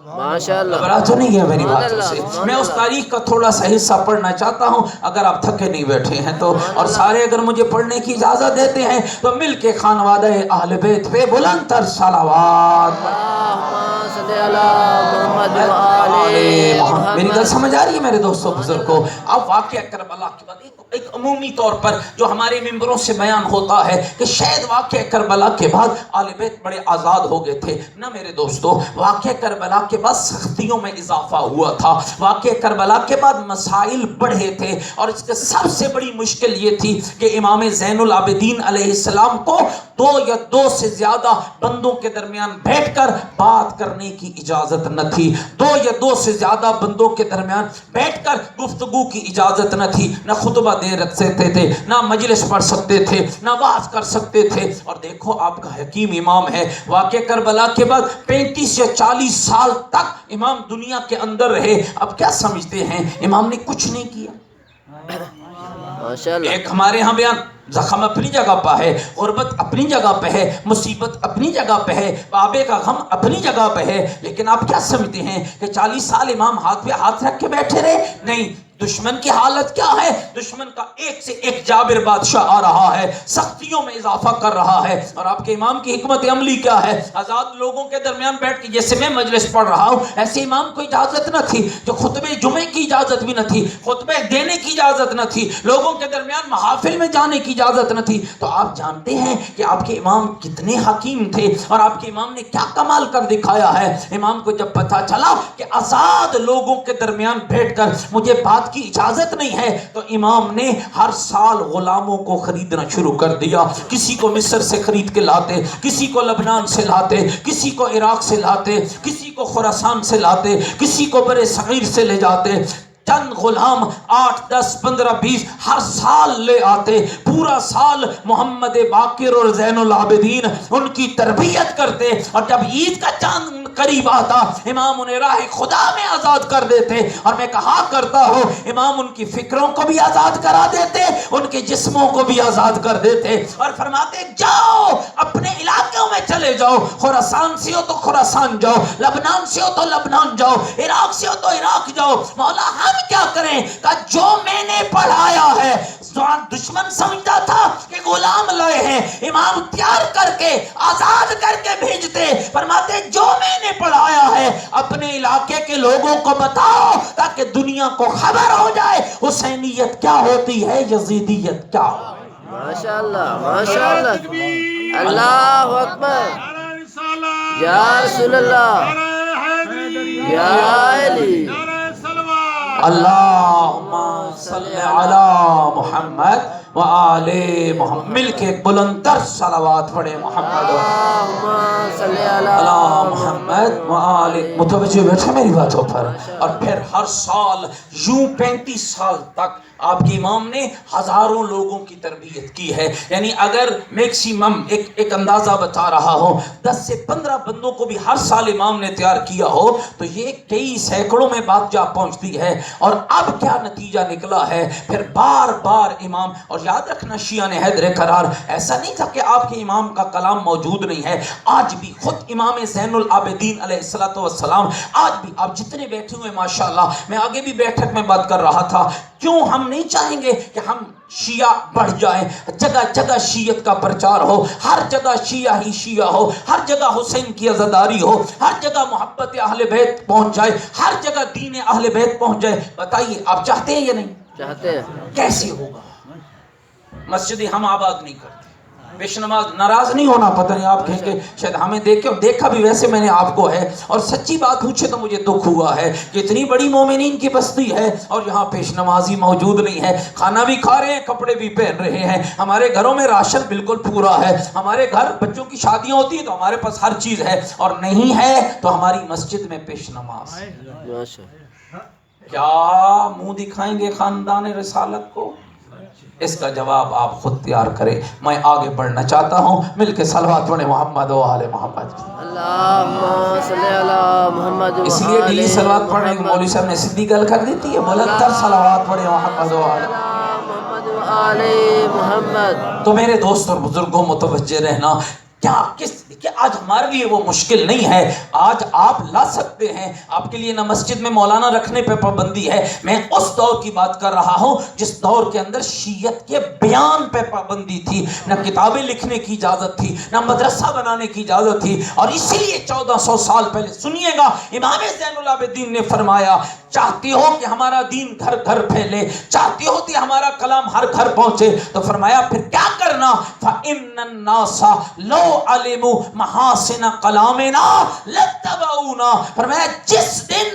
ماشاءاللہ۔ گھبرا تو نہیں ہے میری باتوں سے؟ میں اس تاریخ کا تھوڑا سا حصہ پڑھنا چاہتا ہوں، اگر آپ تھکے نہیں بیٹھے ہیں تو، اور سارے اگر مجھے پڑھنے کی اجازت دیتے ہیں تو مل کے خانوادہ اہل بیت پہ بلند تر صلوات۔ اللہم صلی علی محمد و آل محمد۔ میری گل سمجھ آ رہی ہے میرے دوستوں بزرگوں؟ اب واقعہ کربلا کے بعد ایک عمومی طور پر جو ہمارے ممبروں سے بیان ہوتا ہے کہ شاید واقعہ کربلا کے بعد آل بیت بڑے آزاد ہو گئے تھے، نہ میرے دوستو، واقعہ کربلا کے بعد سختیوں میں اضافہ ہوا تھا، واقعہ کربلا کے بعد مسائل بڑھے تھے، اور اس کے سب سے بڑی مشکل یہ تھی کہ امام زین العابدین علیہ السلام کو 2 یا 2 سے زیادہ بندوں کے درمیان بیٹھ کر بات کرنے کی اجازت نہ تھی، 2 یا 2 سے زیادہ بندوں کے درمیان بیٹھ کر گفتگو کی اجازت نہ تھی، نہ خطبہ دے سکتے تھے، نہ مجلس پڑھ سکتے تھے، نہ وعظ کر سکتے تھے۔ اور دیکھو آپ کا حکیم امام ہے، واقعہ کربلا کے بعد 35 یا 40 سال تک امام دنیا کے اندر رہے، اب کیا سمجھتے ہیں امام نے کچھ نہیں کیا؟ ماشاءاللہ۔ ایک ہمارے ہاں بیان، زخم اپنی جگہ پہ ہے، غربت اپنی جگہ پہ ہے، مصیبت اپنی جگہ پہ ہے، بابے کا غم اپنی جگہ پہ ہے، لیکن آپ کیا سمجھتے ہیں کہ 40 سال امام ہاتھ پہ ہاتھ رکھ کے بیٹھے رہے؟ نہیں، دشمن کی حالت کیا ہے؟ دشمن کا ایک سے ایک جابر بادشاہ آ رہا ہے، سختیوں میں اضافہ کر رہا ہے، اور آپ کے امام کی حکمت عملی کیا ہے؟ آزاد لوگوں کے درمیان بیٹھ کے جیسے میں مجلس پڑھ رہا ہوں، ایسے امام کو اجازت نہ تھی، جو خطبے جمعے کی اجازت بھی نہ تھی، خطبے دینے کی اجازت نہ تھی، لوگوں کے درمیان محافل میں جانے کی اجازت نہ تھی۔ تو آپ جانتے ہیں کہ آپ کے امام کتنے حکیم تھے، اور آپ کے امام نے کیا کمال کر دکھایا ہے۔ امام کو جب پتہ چلا کہ آزاد لوگوں کے درمیان بیٹھ کر مجھے بات کی اجازت نہیں ہے، تو امام نے ہر سال غلاموں کو خریدنا شروع کر دیا، کسی کو مصر سے خرید کے لاتے، کسی کو لبنان سے لاتے، کسی کو عراق سے لاتے، کسی کو خراسان سے لاتے، کسی کو برے صغیر سے لے جاتے، چند غلام 8 10 15 20 ہر سال لے آتے، پورا سال محمد باقر اور زین العابدین ان کی تربیت کرتے، اور جب عید کا چاند قریب آتا امام انہیں راہ خدا میں آزاد کر دیتے، اور میں کہا کرتا ہوں امام ان کی فکروں کو بھی آزاد کرا دیتے، ان کے جسموں کو بھی آزاد کر دیتے، اور فرماتے جاؤ اپنے علاقوں میں چلے جاؤ، خراسان سے ہو تو خراسان جاؤ، لبنان سے ہو تو لبنان جاؤ، عراق سے ہو تو عراق جاؤ، مولا ہم کیا کریں؟ کہ جو میں نے پڑھایا ہے، دشمن سمجھتا تھا کہ غلام لائے ہیں، امام تیار کر کے آزاد کر کے بھیجتے، فرماتے جو میں نے پڑھایا ہے اپنے علاقے کے لوگوں کو بتاؤ تاکہ دنیا کو خبر ہو جائے حسینیت کیا ہوتی ہے، یزیدیت کیا ہوتی ہے۔ ماشاءاللہ ماشاءاللہ۔ اللہ اکبر، یا رسول اللہ، یا علی۔ اللہم صلی علی محمد و آل محمد۔ مل کے بلند تر صلوات پڑھے محمد اللہم صلی علی محمد و آل۔ متوجہ بیٹھے میری باتوں پر؟ اور پھر ہر سال یوں 35 سال تک آپ کے امام نے ہزاروں لوگوں کی تربیت کی ہے، یعنی اگر میکسیمم ایک اندازہ بتا رہا ہوں 10 سے 15 بندوں کو بھی ہر سال امام نے تیار کیا ہو تو یہ کئی سینکڑوں میں بات جا پہنچتی ہے۔ اور اب کیا نتیجہ نکلا ہے؟ پھر بار بار امام، اور یاد رکھنا شیعہ نے حیدر کرار ایسا نہیں تھا کہ آپ کے امام کا کلام موجود نہیں ہے. آج بھی خود امام زین العابدین علیہ السلام آج بھی آپ جتنے بیٹھے ہوئے ماشاءاللہ، میں آگے بھی بیٹھک میں بات کر رہا تھا، کیوں ہم نہیں چاہیں گے کہ ہم شیعہ بڑھ جائیں، جگہ جگہ شیعت کا پرچار ہو، ہر جگہ شیعہ ہی شیعہ ہو، ہر جگہ حسین کی عزاداری ہو، ہر جگہ محبت اہل بیت پہنچ جائے، ہر جگہ دین اہل بیت پہنچ جائے. بتائیے آپ چاہتے ہیں یا نہیں؟ چاہتے ہیں. کیسے ہوگا؟ مسجدیں ہم آباد نہیں کرتے. پیش نماز ناراض نہیں ہونا، پتہ نہیں آپ کہیں گے شاید ہمیں دیکھا بھی ویسے میں نے آپ کو ہے، اور سچی بات پوچھے تو مجھے دکھ ہوا ہے کہ اتنی بڑی مومنین کی بستی ہے اور یہاں پیش نمازی موجود نہیں ہے. کھانا بھی کھا رہے ہیں، کپڑے بھی پہن رہے ہیں، ہمارے گھروں میں راشن بالکل پورا ہے، ہمارے گھر بچوں کی شادیاں ہوتی ہیں تو ہمارے پاس ہر چیز ہے، اور نہیں ہے تو ہماری مسجد میں پیش نماز. کیا منہ دکھائیں گے خاندان رسالت کو؟ اس کا جواب آپ خود تیار کریں. میں آگے بڑھنا چاہتا ہوں، مل کے صلوات پڑھیں محمد و آل محمد. اللہم صلی علی محمد و اس لیے آل ڈیلی صلوات پڑھنے کے مولوی صاحب نے سیدھی گل کر دیتی ہے، بلند تر صلوات پڑھیں محمد و آل محمد و آل محمد. تو میرے دوست اور بزرگوں متوجہ رہنا، کیا دیکھیں آج ہمارے لیے وہ مشکل نہیں ہے. آج آپ لا سکتے ہیں، آپ کے لیے نہ مسجد میں مولانا رکھنے پہ پابندی ہے. میں اس دور کی بات کر رہا ہوں جس دور کے اندر شیعت کے بیان پہ پابندی تھی، نہ کتابیں لکھنے کی اجازت تھی، نہ مدرسہ بنانے کی اجازت تھی. اور اسی لیے 1400 سال پہلے سنیے گا امام زین العابدین نے فرمایا، چاہتی ہو کہ ہمارا دین گھر گھر پھیلے، چاہتی ہو کہ ہمارا کلام ہر گھر پہنچے، تو فرمایا پھر کیا کرنا؟ فَإِنَّ النَّاسَ لَوْ عَلِمُوا مَحَاسِنَ قَلَامِنَا لَاتَّبَعُونَا. فرمایا جس دن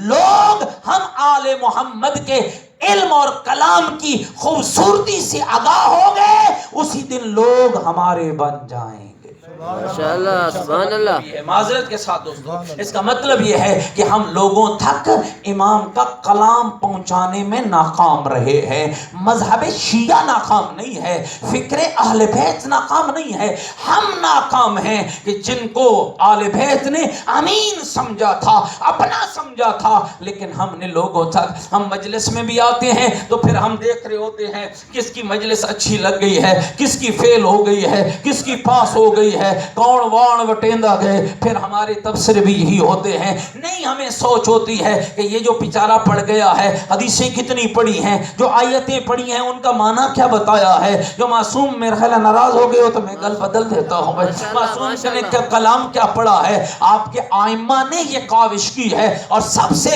لوگ ہم آل محمد کے علم اور کلام کی خوبصورتی سے آگاہ ہو گئے، اسی دن لوگ ہمارے بن جائیں گے. ماشاءاللہ سبحان اللہ. معذرت کے ساتھ دوستو، اس کا مطلب یہ ہے کہ ہم لوگوں تک امام کا کلام پہنچانے میں ناکام رہے ہیں. مذہب شیعہ ناکام نہیں ہے، فکر اہل بیت ناکام نہیں ہے، ہم ناکام ہیں کہ جن کو آل بیت نے امین سمجھا تھا، اپنا سمجھا تھا، لیکن ہم نے لوگوں تک، ہم مجلس میں بھی آتے ہیں تو پھر ہم دیکھ رہے ہوتے ہیں کس کی مجلس اچھی لگ گئی ہے، کس کی فیل ہو گئی ہے، کس کی پاس ہو گئی ہے، کون وان وٹیندا گئے. پھر ہمارے تبصرے بھی یہی ہوتے ہیں. نہیں، ہمیں سوچ ہوتی ہے کہ یہ جو بیچارہ پڑھ گیا ہے، حدیثیں کتنی پڑھی ہیں، جو آیتیں پڑھی ہیں ان کا معنی کیا بتایا ہے. جو معصوم میرے خیال ناراض ہو گئے ہو تو میں گل بدل دیتا ہوں. معصوم نے کلام کیا پڑھا ہے؟ آپ کے آئمہ نے یہ کاوش کی ہے، اور سب سے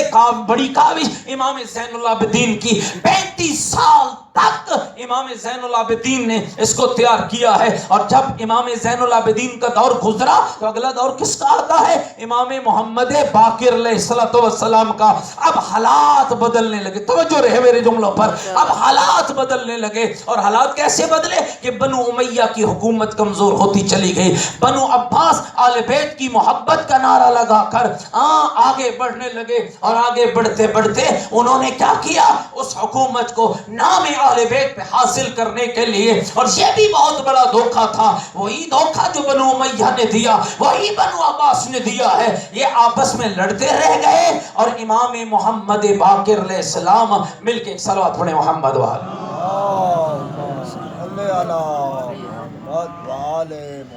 بڑی کاوش امام زین العابدین کی. 35 سال تک امام زین العابدین نے اس کو تیار کیا ہے. اور جب امام زین العابدین کا دور گزرا تو اگلا دور کس کا آتا ہے؟ امام محمد باقر علیہ السلام کا. اب حالات بدلنے لگے، توجہ رہے میرے جملوں پر. اب حالات بدلنے لگے، اور حالات کیسے بدلے کہ بنو امیہ کی حکومت کمزور ہوتی چلی گئی. بنو عباس آل بیت کی محبت کا نعرہ لگا کر آگے بڑھنے لگے، اور آگے بڑھتے بڑھتے انہوں نے کیا کیا؟ اس حکومت کو نام آل بیت پہ حاصل کرنے کے لیے. اور یہ بھی بہت بڑا دھوکہ تھا، وہی دھوکہ جو بنو امیہ نے دیا وہی بنو عباس نے دیا ہے. یہ آپس میں لڑتے رہ گئے، اور امام محمد باقر علیہ السلام مل کے صلوات پڑھیں محمد والے.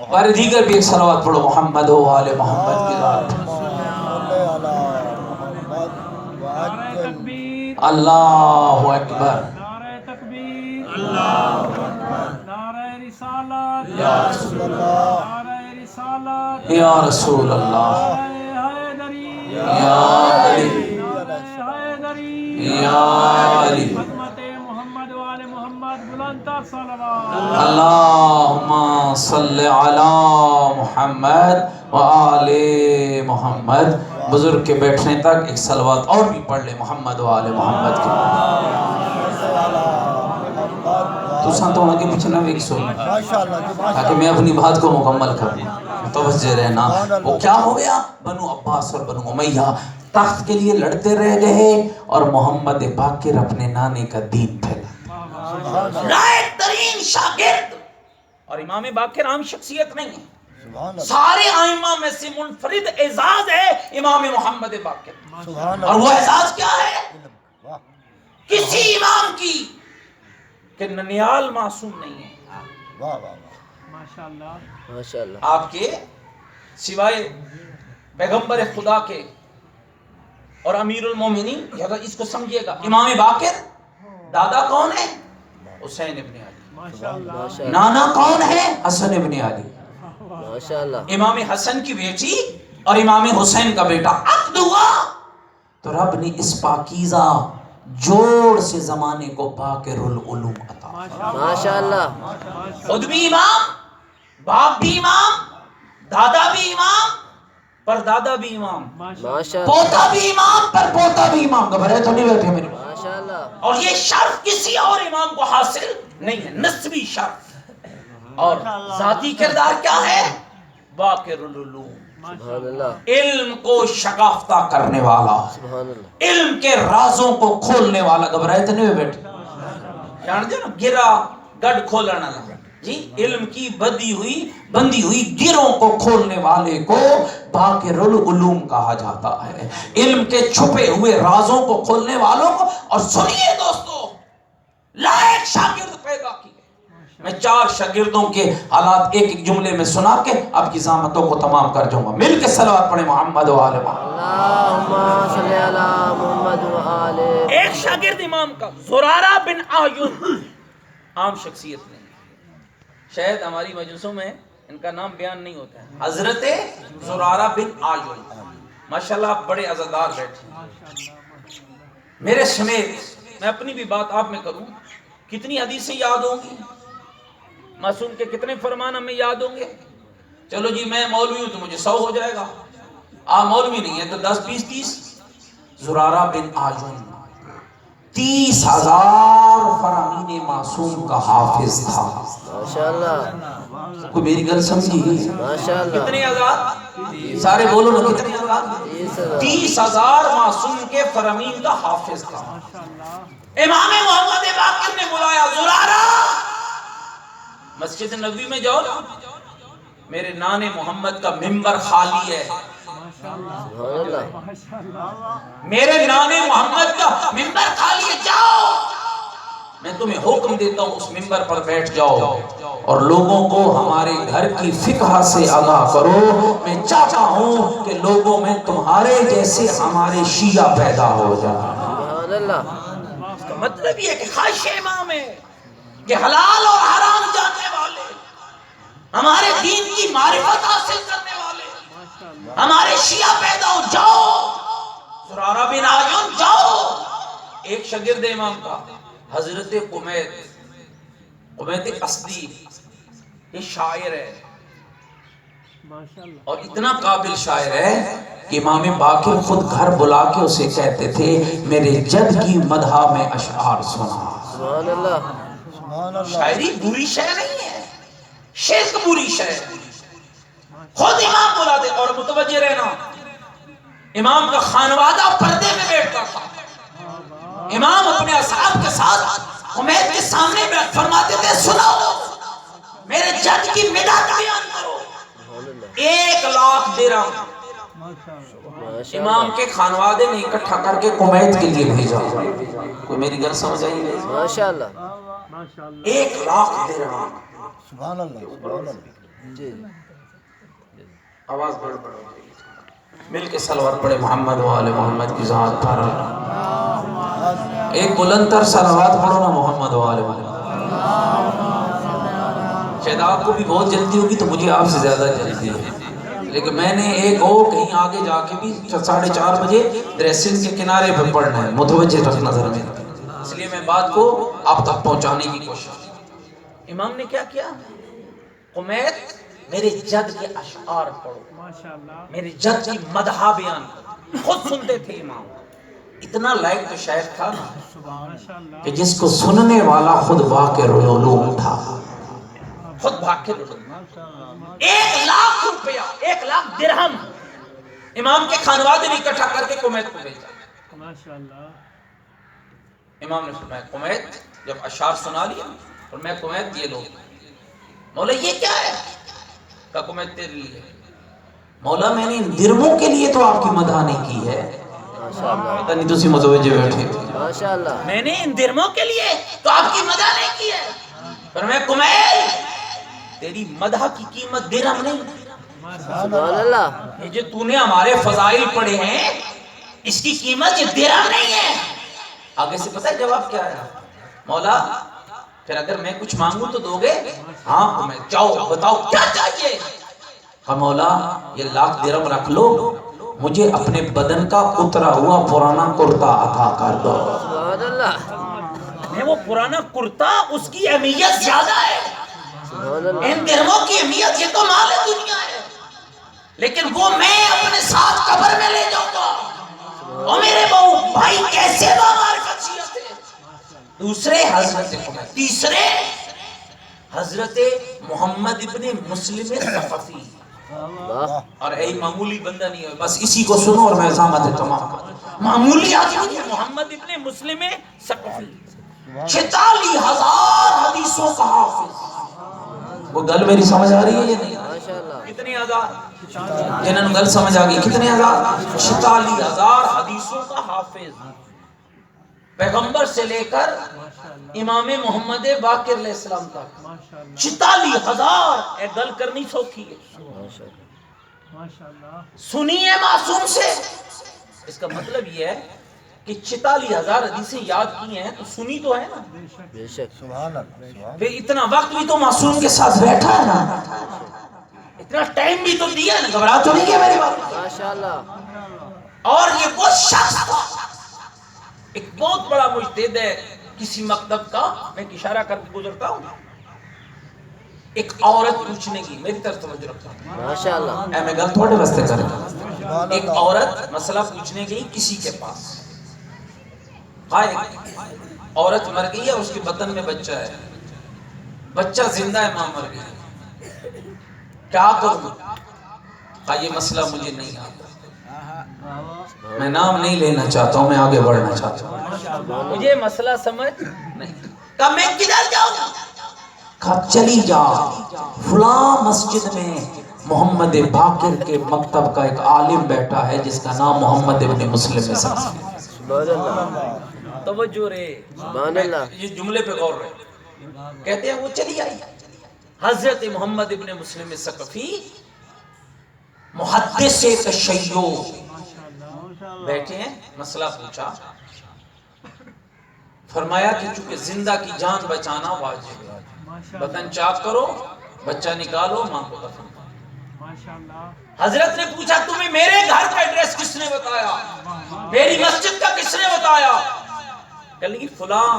اور دیگر بھی ایک صلوات پڑھو محمد و آل محمد کی ذات. اللہ اکبر. نعرہ تکبیر، اللہ اکبر. نعرہ رسالت، یا رسول اللہ، نعرہ رسالت، یا رسول اللہ، نعرہ حیدری، یا علی، نعرہ حیدری، یا علی. خدمت محمد و آل محمد. بلند تر صلوات. اللہم صلی علی محمد و آل محمد. بزرگ کے بیٹھنے تک ایک صلوات اور بھی پڑھ لیں محمد و آل محمد کی. تو ساتھ وہاں کے پیچھے نہ ایک سوئی تاکہ میں اپنی بات کو مکمل کروں. توجہ رہنا. وہ کیا ہو گیا؟ بنو عباس اور بنو امیہ تخت کے لیے لڑتے رہ گئے، اور محمد باقر اپنے نانے کا دین پھیلا. لائق ترین شاگرد، اور امام باقر عام شخصیت نہیں ہے، سارے ائمہ میں سے منفرد اعزاز ہے امام محمد باقر. اور وہ اعزاز کیا ہے؟ کسی امام کی کہ ننیال معصوم نہیں ہے. واہ واہ ماشاءاللہ ماشاءاللہ. آپ کے سوائے پیغمبر خدا کے اور امیر المومنین. اس کو سمجھیے گا. امام باقر دادا کون ہے؟ حسین ابن علی. ماشاءاللہ نانا کون ہے؟ حسن ابن علی. ماشاءاللہ. امام حسن کی بیٹی اور امام حسین کا بیٹا عقد ہوا تو رب نے اس پاکیزہ جوڑ سے زمانے کو باقر العلوم عطا. ماشاءاللہ. خود بھی امام، باپ بھی امام، دادا بھی امام، پر دادا بھی امام، ماشاءاللہ. پوتا بھی امام، پر پوتا بھی امام. گھبرائے تو نہیں بیٹھے میرے. ماشاءاللہ. اور یہ شرف کسی اور امام کو حاصل نہیں ہے، نسبی شرف. اور ذاتی کردار کیا ہے؟ باقر العلوم. سبحان اللہ. علم کو شگافتہ کرنے والا، سبحان اللہ. علم کے رازوں کو کھولنے والا. گھبرائے تو نہیں بیٹھے. جانتے ہو نا گرا گڑھ کھولنا جی. علم کی بندی ہوئی گروں کو کھولنے والے کو باقر العلوم کہا جاتا ہے. علم کے چھپے ہوئے رازوں کو کھولنے والوں کو. اور سنیے دوستو، لائق شاگرد پیدا کیے. میں 4 شاگردوں کے حالات ایک جملے میں سنا کے آپ کی زحمتوں کو تمام کر جاؤں گا. مل کے صلوات پڑھیں محمد و آل محمد. اللہم صلی علی محمد و آل. ایک شاگرد امام کا زرارہ بن آیون، عام شخصیت نہیں، شاید ہماری مجلسوں میں ان کا نام بیان نہیں ہوتا ہے. حضرت زرارہ بن آیون. ماشاءاللہ آپ بڑے عزادار بیٹھے. میرے سمیت میں اپنی بھی بات آپ میں کروں. کتنی حدیثیں یاد ہوں گی؟ معصوم کے کتنے فرمان ہمیں یاد ہوں گے؟ چلو جی میں مولوی ہوں تو مجھے 100 ہو جائے گا. آپ مولوی نہیں ہیں تو 10 20 30. زرارہ بن آیون 30,000 فرامین معصوم کا حافظ تھا. ماشاءاللہ. کوئی میری گل سمجھی؟ ماشاءاللہ. کتنے ہزار؟ سارے بولو نا کتنے ہزار؟ 30,000 معصوم کے فرامین کا حافظ تھا. امام محمد باقر نے بلایا زرارہ مسجد نبوی میں جاؤ نا. میرے نانے محمد کا منبر خالی ہے. سبحان اللہ. میرے نانے محمد کا منبر خالی ہے، جاؤ. میں تمہیں حکم دیتا ہوں اس منبر پر بیٹھ جاؤ اور لوگوں کو ہمارے گھر کی فقہ سے آگاہ کرو. میں چاہتا ہوں کہ لوگوں میں تمہارے جیسے ہمارے شیعہ پیدا ہو جائیں. سبحان اللہ. اس کا مطلب یہ ہے کہ خواہش امام ہے کہ حلال اور حرام جاننے والے، ہمارے دین کی معرفت حاصل کرنے والے ہمارے شیعہ پیدا ہو. جاؤ زرارہ بن آیون جاؤ. ایک شاگرد امام کا حضرت قمیت اصلی، یہ شاعر ہے اور اتنا قابل شاعر ہے کہ امام باقر خود گھر بلا کے اسے کہتے تھے میرے جد کی مدح میں اشعار سنا. سبحان اللہ. شاعری بری شے نہیں ہے، شرک بری شے. خود امام بلاتے. اور متوجہ رہنا، امام کا خانوادہ پردے میں بیٹھتا تھا. امام اپنے اصحاب کے ساتھ قمیت کے سامنے بیٹھ فرماتے تھے سنو میرے جد کی مدح بیان کرو. 1,00,000 درہم امام کے خانوادے نے اکٹھا کر کے قمیت کے لیے بھیجا. کوئی میری گل سمجھ آئی نہیں؟ ماشاءاللہ. 1,00,000 درہم. سبحان اللہ. سبحان اللہ. جی. آواز بڑھ بڑھ ہو جائے گی. مل کے صلوات پڑھے محمد و آل محمد کی ذات پر. ایک بلند تر صلوات پڑھو نا محمد و آل محمد. شاید آپ کو بھی بہت جلدی ہوگی تو مجھے آپ سے زیادہ جلدی ہے، لیکن میں نے ایک کہیں آگے جا کے بھی 4:30 بجے ڈریسنگ کے کنارے پر پڑھنا ہے. متوجہ رکھنا ذرا میں، اس لیے میں بات کو آپ تک پہنچانے کی کوشش. امام نے کیا کیا؟ قمیت میرے جد کے اشعار پڑھو، میرے جد کی مدح بیان کرو. خود سنتے تھے امام. اتنا لائق تو شاعر تھا نا کہ جس کو سننے والا خود باقر العلوم تھا. خود باقر العلوم. 1,00,000 روپیہ 1,00,000 درہم امام کے خانوادے نے اکٹھا کر کے قمیت کو بھیجا. امام نے فرمایا قمیت جب اشعار سنا لیا اور میں قمیت یہ لو. مولا یہ کیا ہے؟ کہا قمیت تیرے لیے. مولا میں نے ان درموں کے لیے تو آپ کی مدح نہیں کی ہے، پتہ نہیں تسی متوجہ بیٹھے ماشاء اللہ میں نے ان درموں کے لیے تو آپ کی مدح نہیں کی ہے، پر میں کمیل تیری مدح کی قیمت درہم نہیں، سبحان اللہ یہ جو تو نے ہمارے فضائل پڑھے ہیں اس کی قیمت یہ درہم نہیں ہے۔ آگے سے پتہ ہے جواب کیا ہے؟ مولا پھر اگر میں کچھ مانگوں تو دو گے؟ ہاں میں چاہو بتاؤ کیا چاہیے؟ کہا مولا یہ 1,00,000 درہم رکھ لو، مجھے اپنے بدن کا اترا ہوا پرانا کرتا عطا کر دو۔ سبحان اللہ میں وہ پرانا کرتا اس کی اہمیت زیادہ ہے، سبحان اللہ ان درموں کی اہمیت یہ تو مال دنیا ہے، لیکن وہ میں اپنے ساتھ قبر میں لے جاؤں گا۔ اور میرے بہو بھائی کیسے بامعرفت شیعہ تھے؟ دوسرے حضرت محمد، تیسرے حضرت محمد ابن مسلم ثقفی، واہ اور اے معمولی بندہ نہیں ہے، بس اسی کو سنو اور میں ازامت تمام کروں۔ معمولی آدمی ہے محمد ابن مسلم ثقفی، 46,000 حدیثوں کا حافظ۔ وہ گل میری سمجھ آ رہی ہے یا نہیں؟ ماشاء اللہ کتنے ہزار؟ جنہوں گل سمجھ آ گئی کتنے ہزار؟ 46,000 حدیثوں کا حافظ، پیغمبر سے لے کر امام محمد باقر علیہ السلام تک 46,000۔ ایک گل کرنی سوکھی ہے، سنیے معصوم سے، اس کا مطلب یہ ہے کہ 46,000 حدیثیں یاد کی ہیں تو سنی تو ہے نا، بے شک سبحان اللہ سبحان پھر اتنا وقت بھی تو معصوم کے ساتھ بیٹھا ہے نا، اتنا ٹائم بھی تو دیا نا، گھبرا تو نہیں کیا میری بات؟ ماشاء اللہ اور یہ وہ شخص تھا، ایک بہت بڑا مجتہد ہے کسی مکتب کا، میں ایک اشارہ کر کے گزرتا ہوں، ایک عورت پوچھنے کی، میری طرف توجہ رکھتا ہوں، ماشاء اللہ اے میں گل تھوڑے واسطے کر رہا ہوں۔ سبحان ایک اللہ عورت مسئلہ پوچھنے گئی کسی کے پاس، ہاں ایک عورت مر گئی ہے، اس کے بدن میں بچہ ہے، بچہ زندہ ہے، ماں مر گئی، کیا کروں؟ کہا یہ مسئلہ مجھے نہیں آتا، میں نام نہیں لینا چاہتا ہوں، میں آگے بڑھنا چاہتا ہوں، مجھے مسئلہ سمجھ نہیں۔ کہا میں کدھر جاؤں؟ کہا چلی جا فلاں مسجد میں محمد باقر کے مکتب کا ایک عالم بیٹھا ہے جس کا نام محمد ابن مسلم ہے۔ سبحان اللہ توجہ رے، سبحان اللہ یہ جملے پہ غور رہے، کہتے ہیں وہ چلی آئی، حضرت محمد ابن مسلم ثقفی محدث تشیع بیٹھے ہیں، مسئلہ پوچھا، فرمایا کہ چونکہ زندہ کی جان بچانا واجب ہے، بدن چاک کرو، بچہ نکالو، ماں کو دفن کرو۔ حضرت نے پوچھا تمہیں میرے گھر کا ایڈریس کس نے بتایا، میری مسجد کا کس نے بتایا؟ کہ لگی فلاں